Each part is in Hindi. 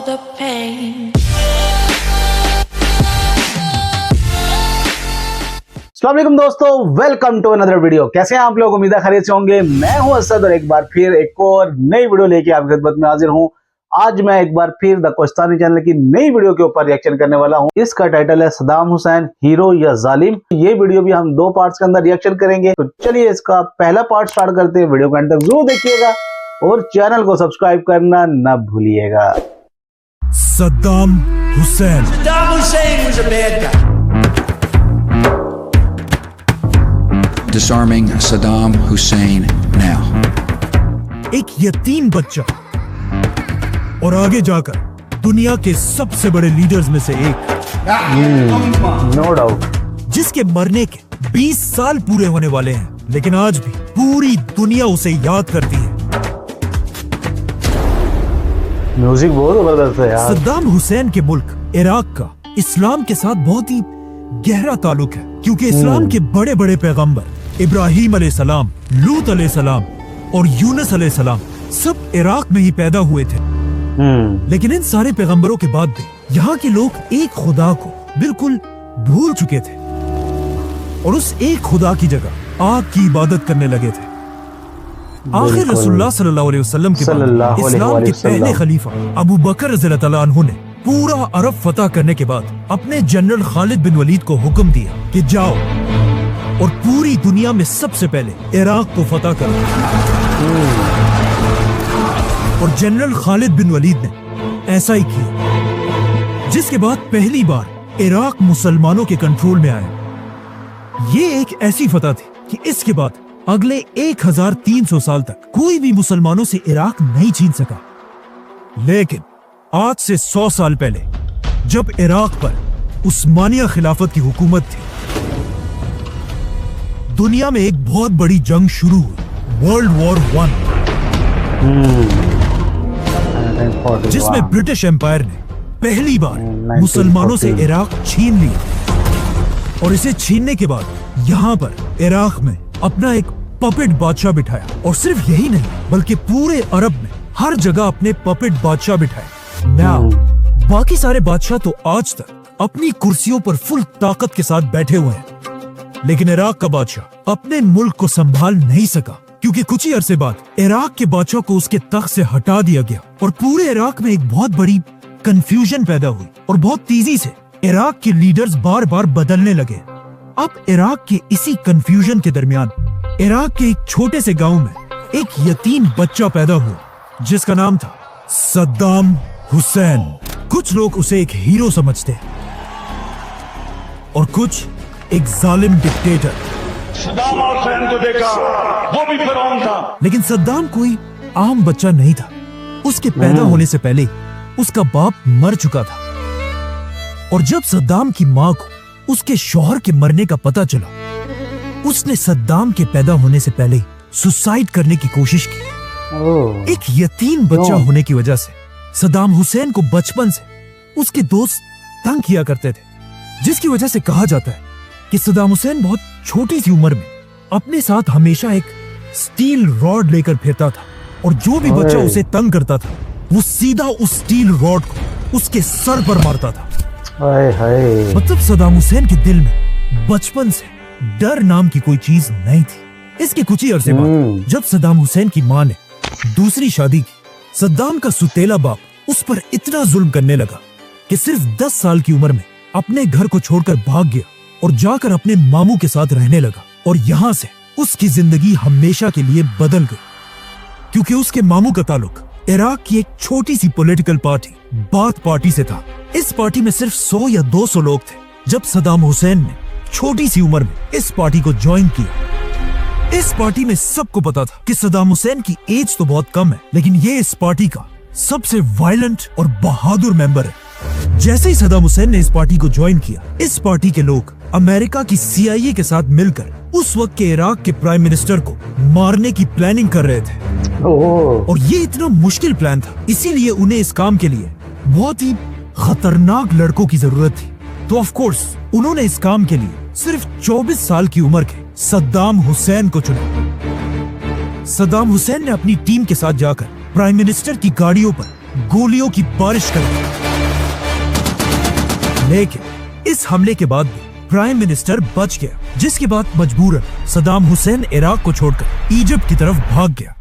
the pain. अस्सलाम वालेकुम दोस्तों, वेलकम टू अनदर वीडियो। कैसे हैं आप लोग? उम्मीद है खैरियत से होंगे। मैं हूं असद और एक बार फिर एक और नई वीडियो लेके आपकी खिदमत में हाजिर हूं। आज मैं एक बार फिर द कोस्तानी चैनल की नई वीडियो के ऊपर रिएक्शन करने वाला हूं। इसका टाइटल है सद्दाम हुसैन, हीरो या जालिम। ये वीडियो भी हम दो पार्ट्स के अंदर रिएक्शन करेंगे। तो चलिए इसका पहला पार्ट स्टार्ट करते हैं। वीडियो को अंत तक जरूर देखिएगा और चैनल को सब्सक्राइब करना न भूलिएगा। Saddam Hussain. Saddam Hussein was a bad guy. Disarming Saddam Hussein now. एक यतीम बच्चा और आगे जाकर दुनिया के सबसे बड़े लीडर्स में से एक, नो डाउट। जिसके मरने के 20 साल पूरे होने वाले हैं, लेकिन आज भी पूरी दुनिया उसे याद करती है। म्यूजिक बहुत जबरदस्त है यार। सद्दाम हुसैन के मुल्क इराक का इस्लाम के साथ बहुत ही गहरा ताल्लुक है, क्योंकि इस्लाम के बड़े बड़े पैगंबर इब्राहिम अलैहिस्सलाम, लूत अलैहिस्सलाम और यूनुस अलैहिस्सलाम सब इराक में ही पैदा हुए थे। लेकिन इन सारे पैगंबरों के बाद भी यहाँ के लोग एक खुदा को बिल्कुल भूल चुके थे और उस एक खुदा की जगह आग की इबादत करने लगे थे। आखिर रसूलुल्लाह सल्लल्लाहु अलैहि वसल्लम के बाद इस्लाम के पहले खलीफा अबू बकर रज़ियल्लाहु तआला अन्हु ने पूरा अरब फतह करने के बाद अपने जनरल खालिद बिन वलीद को हुक्म दिया कि जाओ और पूरी दुनिया में सबसे पहले इराक को फतह करो। और जनरल खालिद बिन वलीद ने ऐसा ही किया, जिसके बाद पहली बार इराक मुसलमानों के कंट्रोल में आया। ये एक ऐसी फतह थी कि इसके बाद अगले 1300 साल तक कोई भी मुसलमानों से इराक नहीं छीन सका। लेकिन आज से 100 साल पहले जब इराक पर उस्मानिया खिलाफत की हुकूमत थी, दुनिया में एक बहुत बड़ी जंग शुरू हुई, वर्ल्ड वॉर 1, जिसमें ब्रिटिश एम्पायर ने पहली बार मुसलमानों से इराक छीन लिया। और इसे छीनने के बाद यहाँ पर इराक में अपना एक पपेट बादशाह बिठाया। और सिर्फ यही नहीं, बल्कि पूरे अरब में हर जगह अपने पपेट बादशाह बिठाए। नाउ बाकी सारे बादशाह तो आज तक अपनी कुर्सियों पर फुल ताकत के साथ बैठे हुए हैं, लेकिन इराक का बादशाह अपने मुल्क को संभाल नहीं सका, क्योंकि कुछ ही अरसे बाद इराक के बादशाह को उसके तख्त से हटा दिया गया और पूरे इराक में एक बहुत बड़ी कंफ्यूजन पैदा हुई और बहुत तेजी से इराक के लीडर्स बार बार बदलने लगे। अब इराक के इसी कंफ्यूजन के दरमियान इराक के एक छोटे से गांव में एक यतीम बच्चा पैदा हुआ, जिसका नाम था सद्दाम हुसैन। कुछ लोग उसे एक हीरो समझते हैं और कुछ एक जालिम डिक्टेटर। सद्दाम हुसैन को देखा, वो भी फिरौन था। लेकिन सद्दाम कोई आम बच्चा नहीं था। उसके पैदा होने से पहले उसका बाप मर चुका था। और जब सद्दाम की माँ को उसके शौहर के मरने का पता चला, उसने सद्दाम के पैदा होने से पहले सुसाइड करने की कोशिश की। एक यतीम बच्चा होने की वजह से सद्दाम हुसैन को बचपन से उसके दोस्त तंग किया करते थे, जिसकी वजह से कहा जाता है कि सद्दाम हुसैन बहुत छोटी सी उम्र में अपने साथ हमेशा एक स्टील रॉड लेकर फिरता था। और जो भी बच्चा उसे तंग करता था, वो सीधा उस स्टील रॉड को उसके सर पर मारता था। मतलब सद्दाम हुसैन के दिल में बचपन से डर नाम की कोई चीज नहीं थी। इसके कुछ ही अरसे बाद जब सद्दाम हुसैन की माँ ने दूसरी शादी की, सद्दाम का सुतेला बाप उस पर इतना जुल्म करने लगा कि सिर्फ 10 साल की उम्र में अपने घर को छोड़कर भाग गया और जाकर अपने मामू के साथ रहने लगा। और यहाँ से उसकी जिंदगी हमेशा के लिए बदल गई, क्योंकि उसके मामू का ताल्लुक इराक की एक छोटी सी पॉलिटिकल पार्टी बाथ पार्टी से था। इस पार्टी में सिर्फ 100 या 200 लोग थे। जब सद्दाम हुसैन ने छोटी सी उम्र में इस पार्टी को ज्वाइन किया, इस पार्टी में सबको पता था कि सद्दाम हुसैन की एज तो बहुत कम है, लेकिन ये इस पार्टी का सबसे वायलेंट और बहादुर मेंबर है। जैसे ही सद्दाम हुसैन ने इस पार्टी को ज्वाइन किया, इस पार्टी के लोग अमेरिका की CIA के साथ मिलकर उस वक्त के इराक के प्राइम मिनिस्टर को मारने की प्लानिंग कर रहे थे। और ये इतना मुश्किल प्लान था, इसीलिए उन्हें इस काम के लिए बहुत ही खतरनाक लड़कों की जरूरत थी। तो ऑफ कोर्स उन्होंने इस काम के लिए सिर्फ 24 साल की उम्र के सद्दाम हुसैन को चुना। सद्दाम हुसैन ने अपनी टीम के साथ जाकर प्राइम मिनिस्टर की गाड़ियों पर गोलियों की बारिश कर दी। लेकिन इस हमले के बाद भी प्राइम मिनिस्टर बच गया, जिसके बाद मजबूरन सद्दाम हुसैन इराक को छोड़कर इजिप्ट की तरफ भाग गया।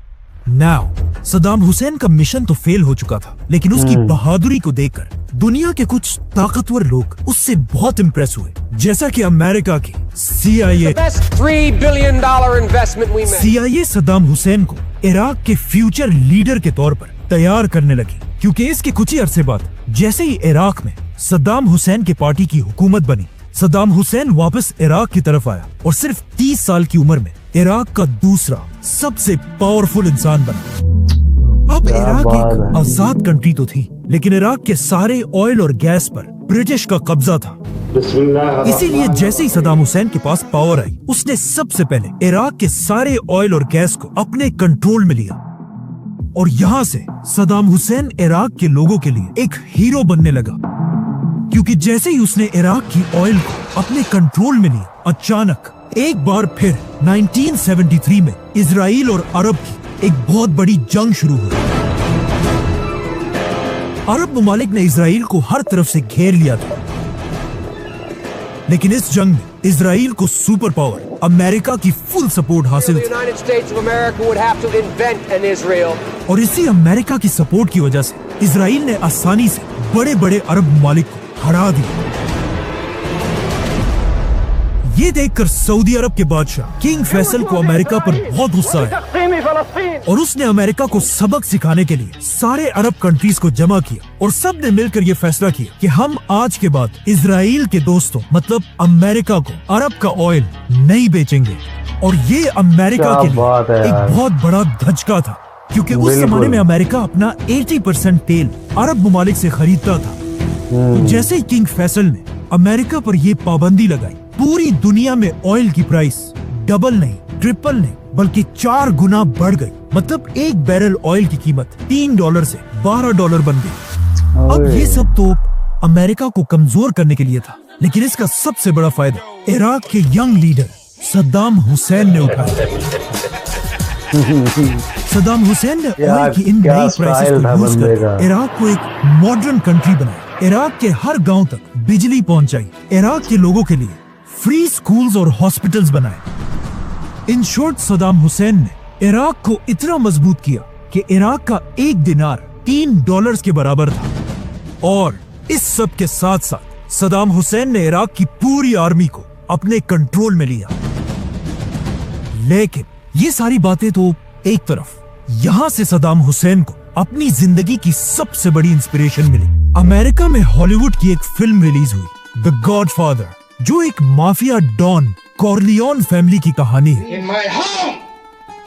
नाउ सद्दाम हुसैन का मिशन तो फेल हो चुका था, लेकिन उसकी बहादुरी को देखकर दुनिया के कुछ ताकतवर लोग उससे बहुत इंप्रेस हुए, जैसा कि अमेरिका की CIA। $3 billion investment we made. CIA Saddam Hussain को इराक के फ्यूचर लीडर के तौर पर तैयार करने लगी, क्योंकि इसके कुछ ही अरसे बाद जैसे ही इराक में सद्दाम हुसैन की पार्टी की हुकूमत बनी, सद्दाम हुसैन वापस इराक की तरफ आया और सिर्फ 30 साल की उम्र में इराक का दूसरा सबसे पावरफुल इंसान बना। अब इराक एक आजाद कंट्री तो थी, लेकिन इराक के सारे ऑयल और गैस पर ब्रिटिश का कब्जा था। इसीलिए जैसे ही सद्दाम हुसैन के पास पावर आई, उसने सबसे पहले इराक के सारे ऑयल और गैस को अपने कंट्रोल में लिया। और यहाँ से सद्दाम हुसैन इराक के लोगों के लिए एक हीरो बनने लगा, क्योंकि जैसे ही उसने इराक की ऑयल को अपने कंट्रोल में लिया, अचानक एक बार फिर 1973 में इजराइल और अरब की एक बहुत बड़ी जंग शुरू हुई। अरब ममालिक ने इजराइल को हर तरफ से घेर लिया था, लेकिन इस जंग में इजराइल को सुपर पावर अमेरिका की फुल सपोर्ट हासिल The थी। United States of America would have to invent an Israel. और इसी अमेरिका की सपोर्ट की वजह से इजराइल ने आसानी से बड़े बड़े अरब ममालिक को हरा दिया। ये देखकर सऊदी अरब के बादशाह किंग फैसल को अमेरिका पर बहुत गुस्सा आया और उसने अमेरिका को सबक सिखाने के लिए सारे अरब कंट्रीज को जमा किया और सब ने मिलकर ये फैसला किया कि हम आज के बाद इजराइल के दोस्तों मतलब अमेरिका को अरब का ऑयल नहीं बेचेंगे। और ये अमेरिका के लिए एक बहुत बड़ा धचका था, क्योंकि उस जमाने में अमेरिका अपना 80% तेल अरब ममालिक से खरीदता था। तो जैसे ही किंग फैसल ने अमेरिका पर यह पाबंदी लगाई, पूरी दुनिया में ऑयल की प्राइस डबल नहीं, ट्रिपल नहीं, बल्कि 4 गुना बढ़ गई। मतलब एक बैरल ऑयल की कीमत $3 से $12 बन गई। अब ये सब तो अमेरिका को कमजोर करने के लिए था, लेकिन इसका सबसे बड़ा फायदा इराक के यंग लीडर सद्दाम हुसैन ने उठाया। सद्दाम हुसैन ने ऑयल की इन नई प्राइसेस को यूज कर इराक को एक मॉडर्न कंट्री बनाया। इराक के हर गांव तक बिजली पहुंचाई, इराक के लोगों के लिए फ्री स्कूल्स और हॉस्पिटल्स बनाए। इन शॉर्ट सद्दाम हुसैन ने इराक को इतना मजबूत किया कि इराक का एक दिनार $3 के बराबर था। और इस सब के साथ साथ सद्दाम हुसैन ने इराक की पूरी आर्मी को अपने कंट्रोल में लिया। लेकिन ये सारी बातें तो एक तरफ, यहाँ से सद्दाम हुसैन को अपनी जिंदगी की सबसे बड़ी इंस्पिरेशन मिली। अमेरिका में हॉलीवुड की एक फिल्म रिलीज हुई, द गॉडफादर, जो एक माफिया डॉन कॉर्लियोन फैमिली की कहानी है। In my home,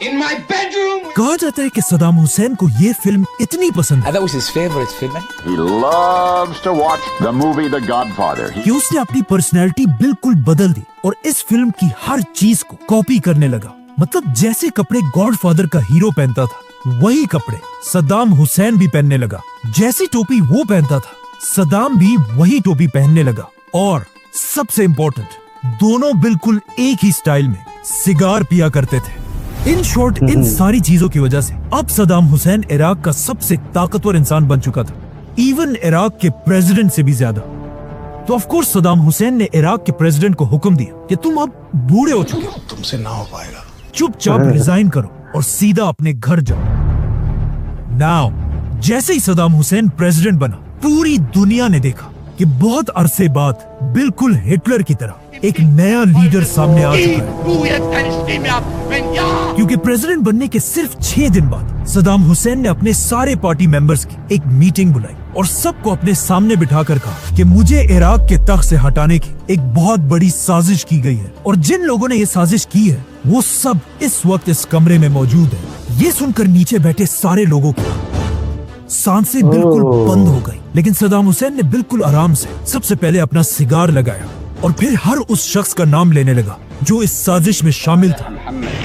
in my bedroom. कहा जाता है कि सद्दाम हुसैन को ये फिल्म इतनी पसंद है That was his favorite film. He loves to watch the movie The Godfather. कि उसने अपनी पर्सनैलिटी बिल्कुल बदल दी और इस फिल्म की हर चीज को कॉपी करने लगा। मतलब जैसे कपड़े गॉडफादर का हीरो पहनता था, वही कपड़े सद्दाम हुसैन भी पहनने लगा। जैसी टोपी वो पहनता था, सद्दाम भी वही टोपी पहनने लगा। और सबसे इम्पोर्टेंट, दोनों बिल्कुल एक ही स्टाइल में सिगार पिया करते थे। इन शॉर्ट, इन सारी चीजों की वजह से अब सद्दाम हुसैन इराक का सबसे ताकतवर इंसान बन चुका था, इवन इराक के प्रेसिडेंट से भी ज्यादा। तो ऑफ कोर्स सद्दाम हुसैन ने इराक के प्रेसिडेंट को हुक्म दिया कि तुम अब बूढ़े हो चुके हो, तुमसे ना हो पाएगा, चुपचाप रिजाइन करो और सीधा अपने घर जाओ। नाउ जैसे ही सद्दाम हुसैन प्रेसिडेंट बना, पूरी दुनिया ने देखा कि बहुत अरसे बाद बिल्कुल हिटलर की तरह एक नया लीडर सामने आ चुका है। du jetzt deine Stimme ab, wenn ja, क्योंकि प्रेसिडेंट बनने के सिर्फ 6 दिन बाद सद्दाम हुसैन ने अपने सारे पार्टी मेंबर्स की एक मीटिंग बुलाई और सबको अपने सामने बिठाकर कहा कि मुझे इराक के तख्त से हटाने की एक बहुत बड़ी साजिश की गई है और जिन लोगों ने ये साजिश की है वो सब इस वक्त इस कमरे में मौजूद है। ये सुनकर नीचे बैठे सारे लोगों को सांसें बिल्कुल बंद हो गई, लेकिन सद्दाम हुसैन ने बिल्कुल आराम से सबसे पहले अपना सिगार लगाया और फिर हर उस शख्स का नाम लेने लगा जो इस साजिश में शामिल था।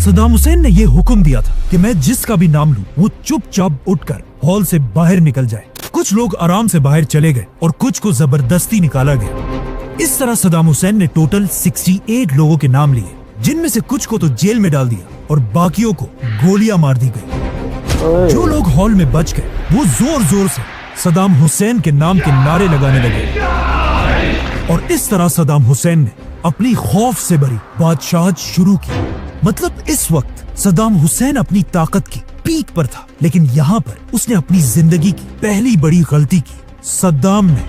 सद्दाम हुसैन ने यह हुक्म दिया था कि मैं जिसका भी नाम लूं वो चुपचाप उठकर हॉल से बाहर निकल जाए। कुछ लोग आराम से बाहर चले गए और कुछ को जबरदस्ती निकाला गया। इस तरह सद्दाम हुसैन ने टोटल 68 लोगों के नाम लिए, जिनमें से कुछ को तो जेल में डाल दिया और बाकियों को गोलियां मार दी गई। जो लोग हॉल में बच गए वो जोर जोर से सद्दाम हुसैन के नाम के नारे लगाने लगे और इस तरह सद्दाम हुसैन ने अपनी खौफ से भरी बादशाहत शुरू की। मतलब इस वक्त सद्दाम हुसैन अपनी ताकत की पीक पर था, लेकिन यहाँ पर उसने अपनी जिंदगी की पहली बड़ी गलती की। सद्दाम ने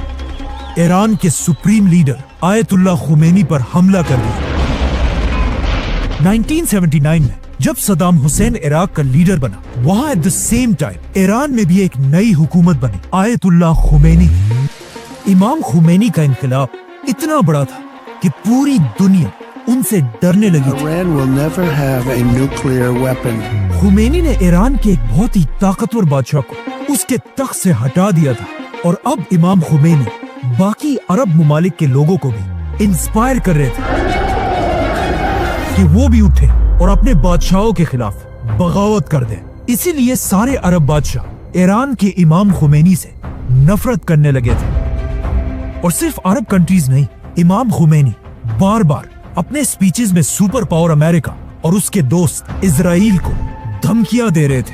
ईरान के सुप्रीम लीडर आयतुल्लाह खुमैनी पर हमला कर दिया। 1979 में जब सद्दाम हुसैन इराक का लीडर बना, वहाँ at the same time Iran में भी एक नई हुकूमत बनी, आयतुल्लाह खुमैनी। इमाम खुमैनी का इनकलाब इतना बड़ा था कि पूरी दुनिया उनसे डरने लगी थी। Iran will never have a nuclear weapon. Khomeini ने ईरान के एक बहुत ही ताकतवर बादशाह को उसके तख्त से हटा दिया था और अब इमाम खुमैनी बाकी अरब मुमालिक के लोगों को भी इंस्पायर कर रहे थे कि वो भी उठे और अपने बादशाहों के खिलाफ बगावत कर दें। इसीलिए सारे अरब बादशाह ईरान के इमाम खुमैनी से नफरत करने लगे थे। और सिर्फ अरब कंट्रीज नहीं, इमाम खुमैनी बार बार अपने स्पीचेस में सुपर पावर अमेरिका और उसके दोस्त इजराइल को धमकियां दे रहे थे।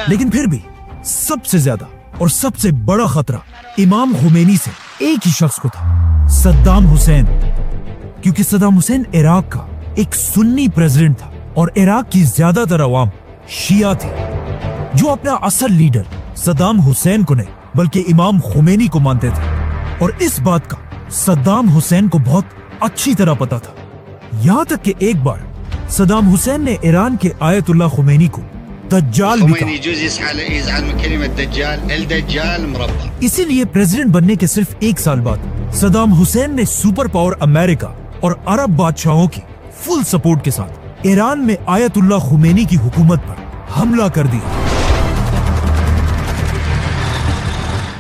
लेकिन फिर भी सबसे ज्यादा और सबसे बड़ा खतरा इमाम खुमैनी से एक ही शख्स को था, सद्दाम हुसैन। क्योंकि सद्दाम हुसैन इराक का एक सुन्नी प्रेसिडेंट था और इराक की ज्यादातर अवाम शिया थी, जो अपना असल लीडर सद्दाम हुसैन को नहीं बल्कि इमाम खुमैनी को मानते थे। और इस बात का सद्दाम हुसैन को बहुत अच्छी तरह पता था। यहाँ तक कि एक बार सद्दाम हुसैन ने ईरान के आयतुल्लाह खुमैनी को दज्जाल भी कहा। इसीलिए प्रेसिडेंट बनने के सिर्फ एक साल बाद सद्दाम हुसैन ने सुपर पावर अमेरिका और अरब बादशाहों की फुल सपोर्ट के साथ ईरान में आयतुल्लाह खुमैनी की हुकूमत पर हमला कर दिया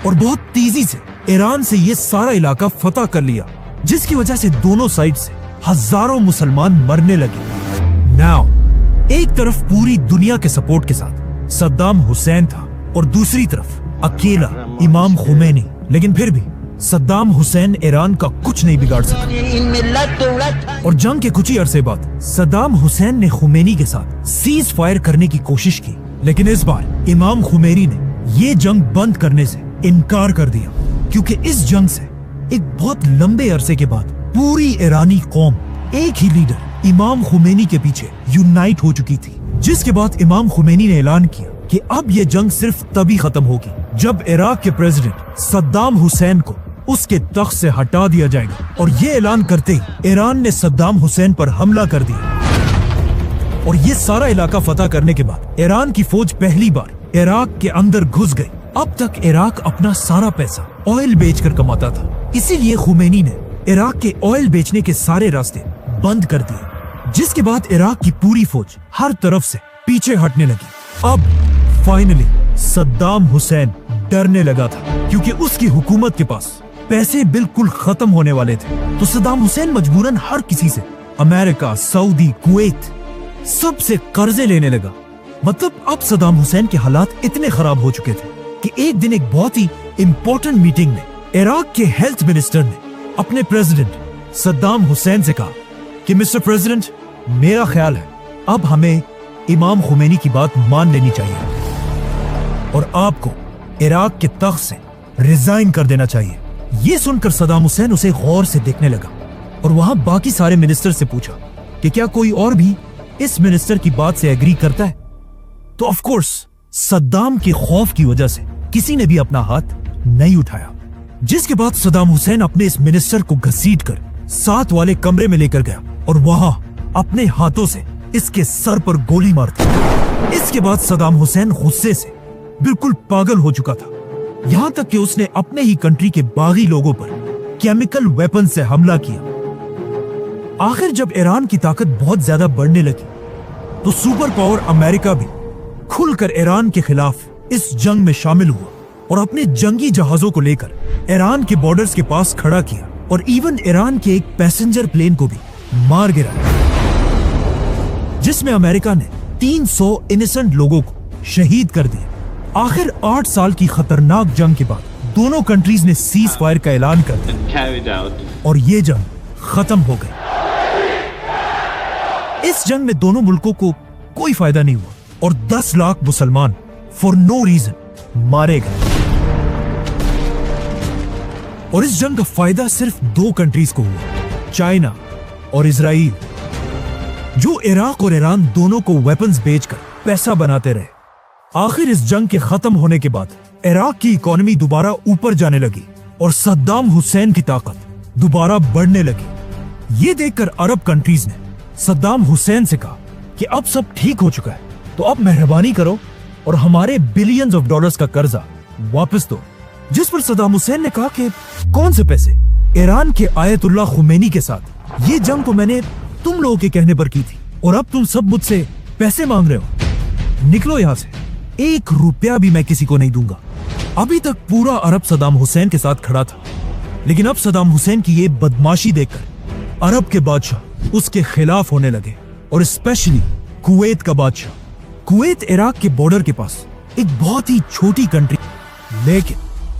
और बहुत तेजी से ईरान से ये सारा इलाका फतह कर लिया, जिसकी वजह से दोनों साइड से हजारों मुसलमान मरने लगे। नाउ एक तरफ पूरी दुनिया के सपोर्ट के साथ सद्दाम हुसैन था और दूसरी तरफ अकेला इमाम खुमैनी। लेकिन फिर भी सद्दाम हुसैन ईरान का कुछ नहीं बिगाड़ सका और जंग के कुछ ही अरसे बाद सद्दाम हुसैन ने खुमैनी के साथ सीज फायर करने की कोशिश की, लेकिन इस बार इमाम खुमैनी ने ये जंग बंद करने से इनकार कर दिया, क्योंकि इस जंग से एक बहुत लंबे अरसे के बाद पूरी ईरानी कौम एक ही लीडर इमाम खुमैनी के पीछे यूनाइट हो चुकी थी। जिसके बाद इमाम खुमैनी ने ऐलान किया कि अब ये जंग सिर्फ तभी खत्म होगी जब इराक के प्रेसिडेंट सद्दाम हुसैन को उसके तख्त से हटा दिया जाएगा। और ये ऐलान करते ही ईरान ने सद्दाम हुसैन पर हमला कर दिया और ये सारा इलाका फतह करने के बाद ईरान की फौज पहली बार इराक के अंदर घुस गई। अब तक इराक अपना सारा पैसा ऑयल बेचकर कमाता था, इसीलिए खुमैनी ने इराक के ऑयल बेचने के सारे रास्ते बंद कर दिए, जिसके बाद इराक की पूरी फौज हर तरफ से पीछे हटने लगी। अब फाइनली सद्दाम हुसैन डरने लगा था, क्योंकि उसकी हुकूमत के पास पैसे बिल्कुल खत्म होने वाले थे। तो सद्दाम हुसैन मजबूरन हर किसी से, अमेरिका, सऊदी, कुवैत, सबसे कर्जे लेने लगा। मतलब अब सद्दाम हुसैन के हालात इतने खराब हो चुके थे कि एक दिन एक बहुत ही इंपॉर्टेंट मीटिंग में इराक के हेल्थ मिनिस्टर ने अपने प्रेसिडेंट सद्दाम हुसैन से कहा कि मिस्टर प्रेसिडेंट, मेरा ख्याल है अब हमें इमाम खुमैनी की बात मान लेनी चाहिए और आपको इराक के तख्त से रिजाइन कर देना चाहिए। ये सुनकर सद्दाम हुसैन उसे गौर से देखने लगा और वहां बाकी सारे मिनिस्टर से पूछा कि क्या कोई और भी इस मिनिस्टर की बात से एग्री करता है। तो ऑफ कोर्स सद्दाम के खौफ की वजह से किसी ने भी अपना हाथ नहीं उठाया, जिसके बाद सद्दाम हुसैन अपने इस मिनिस्टर को घसीटकर साथ वाले कमरे में लेकर गया और वहां अपने हाथों से इसके सर पर गोली मार दी। इसके बाद सद्दाम हुसैन गुस्से से बिल्कुल पागल हो चुका था, यहां तक कि उसने अपने ही कंट्री के बागी लोगों पर केमिकल वेपन से हमला किया। आखिर जब ईरान की ताकत बहुत ज्यादा बढ़ने लगी तो सुपर पावर अमेरिका भी खुलकर ईरान के खिलाफ इस जंग में शामिल हुआ और अपने जंगी जहाजों को लेकर ईरान के बॉर्डर्स के पास खड़ा किया और इवन ईरान के एक पैसेंजर प्लेन को भी मार गिराया, जिसमें अमेरिका ने 300 इनोसेंट लोगों को शहीद कर दिया। आखिर 8 साल की खतरनाक जंग के बाद दोनों कंट्रीज ने सीज फायर का ऐलान कर दिया और ये जंग खत्म हो गई। इस जंग में दोनों मुल्कों को कोई फायदा नहीं हुआ, और 10 लाख मुसलमान फॉर नो रीजन मारे गए। और इस जंग का फायदा सिर्फ 2 कंट्रीज को हुआ, चाइना और इजराइल, जो इराक और ईरान दोनों को वेपन्स बेचकर पैसा बनाते रहे। आखिर इस जंग के खत्म होने के बाद इराक की इकोनॉमी दोबारा ऊपर जाने लगी और सद्दाम हुसैन की ताकत दोबारा बढ़ने लगी। ये देखकर अरब कंट्रीज ने सद्दाम हुसैन से कहा कि अब सब ठीक हो चुका है, तो अब मेहरबानी करो और हमारे बिलियंस ऑफ डॉलर्स का कर्जा वापस दो। जिस पर सद्दाम हुसैन ने कहा कि कौन से पैसे? ईरान के आयतुल्लाह खुमैनी के साथ ये जंग तो मैंने तुम लोगों के कहने पर की थी, और अब तुम सब मुझसे पैसे मांग रहे हो। निकलो यहां से, 1 रुपया भी मैं किसी को नहीं दूंगा। अभी तक पूरा अरब सद्दाम हुसैन के साथ खड़ा था, लेकिन अब सद्दाम हुसैन की ये बदमाशी देखकर अरब के बादशाह उसके खिलाफ होने लगे, और स्पेशली कुवैत का बादशाह। कुवैत इराक के बॉर्डर के पास एक बहुत ही छोटी कंट्री, लेकिन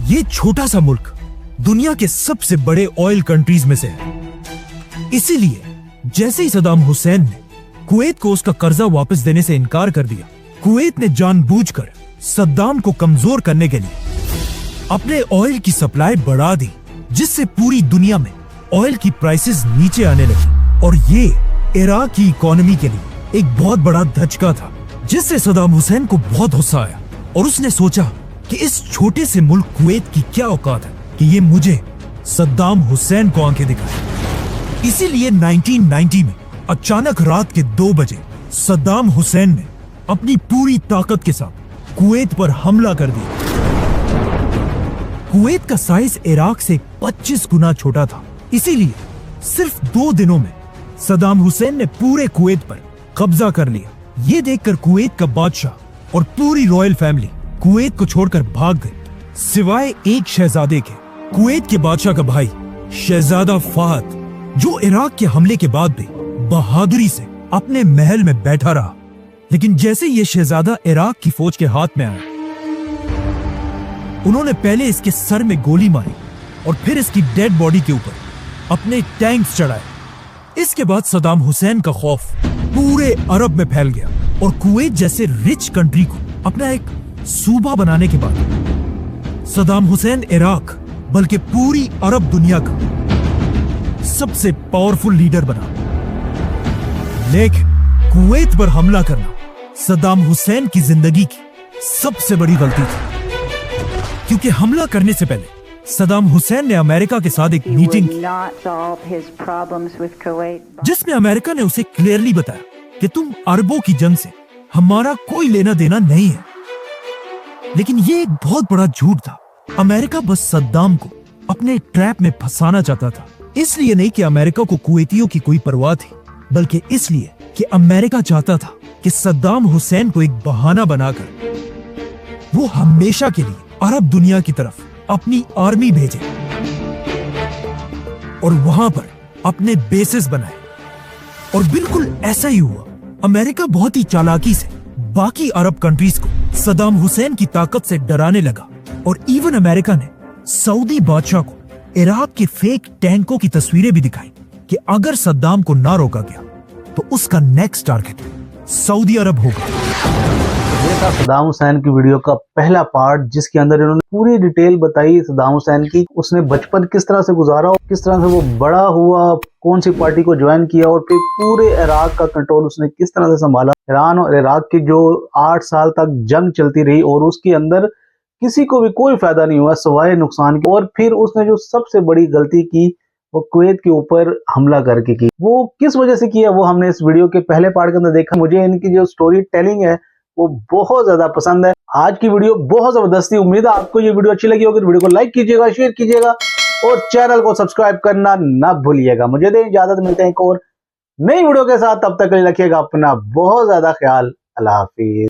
ये छोटा सा मुल्क दुनिया के सबसे बड़े ऑयल कंट्रीज में से है। इसीलिए जैसे ही सद्दाम हुसैन ने कुवैत को उसका कर्जा वापस देने से इनकार कर दिया, कुवैत ने जानबूझकर सद्दाम को कमजोर करने के लिए अपने ऑयल की सप्लाई बढ़ा दी, जिससे पूरी दुनिया में ऑयल की प्राइसेस नीचे आने लगी। और ये इराक की इकोनॉमी के लिए एक बहुत बड़ा धचका था, जिससे सद्दाम हुसैन को बहुत गुस्सा आया और उसने सोचा कि इस छोटे से मुल्क कुवैत की क्या औकात है कि ये मुझे सद्दाम हुसैन को आंखें दिखाए। इसीलिए 1990 में अचानक रात के 2 बजे सद्दाम हुसैन ने अपनी पूरी ताकत के साथ कुवैत पर हमला कर दिया। कुवैत का साइज इराक से 25 गुना छोटा था, इसीलिए सिर्फ 2 दिनों में सद्दाम हुसैन ने पूरे कुवैत पर कब्जा कर लिया। ये देखकर कुवैत का बादशाह और पूरी रॉयल फैमिली कुवैत को छोड़कर भाग गए, सिवाय एक शहजादे के, कुवैत के बादशाह का भाई शहजादा फहद, जो इराक के हमले के बाद भी बहादुरी से अपने महल में बैठा रहा। लेकिन जैसे ये शहजादा इराक की फौज के हाथ में आया, उन्होंने पहले इसके सर में गोली मारी और फिर इसकी डेड बॉडी के ऊपर अपने टैंक्स चढ़ाए। इसके बाद सद्दाम हुसैन का खौफ पूरे अरब में फैल गया, और कुवैत जैसे रिच कंट्री को अपना एक सूबा बनाने के बाद सद्दाम हुसैन इराक बल्कि पूरी अरब दुनिया का सबसे पावरफुल लीडर बना। लेकिन कुवैत पर हमला करना सद्दाम हुसैन की जिंदगी की सबसे बड़ी गलती थी, क्योंकि हमला करने से पहले सद्दाम हुसैन ने अमेरिका के साथ एक मीटिंग की, जिसमें अमेरिका ने उसे क्लियरली बताया कि तुम अरबों की जंग से हमारा कोई लेना देना नहीं है। लेकिन ये एक बहुत बड़ा झूठ था। अमेरिका बस सद्दाम को अपने ट्रैप में फंसाना चाहता था। इसलिए नहीं कि अमेरिका को कुवैतियों की कोई परवाह थी, बल्कि इसलिए कि अमेरिका चाहता था कि सद्दाम हुसैन को एक बहाना बनाकर वो हमेशा के लिए अरब दुनिया की तरफ अपनी आर्मी भेजे और वहां पर अपने बेसेस बनाए। और बिल्कुल ऐसा ही हुआ। अमेरिका बहुत ही चालाकी से बाकी अरब कंट्रीज को सद्दाम हुसैन की ताकत से डराने लगा, और इवन अमेरिका ने सऊदी बादशाह को इराक के फेक टैंकों की तस्वीरें भी दिखाई कि अगर सद्दाम को ना रोका गया तो उसका नेक्स्ट टारगेट सऊदी अरब होगा। ये था सद्दाम हुसैन की वीडियो का पहला पार्ट, जिसके अंदर इन्होंने पूरी डिटेल बताई सद्दाम हुसैन की, उसने बचपन किस तरह से गुजारा और किस तरह से वो बड़ा हुआ, कौन सी पार्टी को ज्वाइन किया, और फिर पूरे इराक का कंट्रोल उसने किस तरह से संभाला। ईरान और इराक की जो 8 साल तक जंग चलती रही और उसके अंदर किसी को भी कोई फायदा नहीं हुआ सिवाय नुकसान की। और फिर उसने जो सबसे बड़ी गलती की वो कुवैत के ऊपर हमला करके की। वो किस वजह से किया वो हमने इस वीडियो के पहले पार्ट के अंदर देखा। मुझे इनकी जो स्टोरी टेलिंग है वो बहुत ज्यादा पसंद है। आज की वीडियो बहुत जबरदस्त थी। उम्मीद है आपको ये वीडियो अच्छी लगी होगी। वीडियो को लाइक कीजिएगा, शेयर कीजिएगा और चैनल को सब्सक्राइब करना ना भूलिएगा। मुझे दें इजाजत, मिलते हैं एक और नई वीडियो के साथ। तब तक के लिए रखिएगा अपना बहुत ज्यादा ख्याल। अल्लाह हाफिज।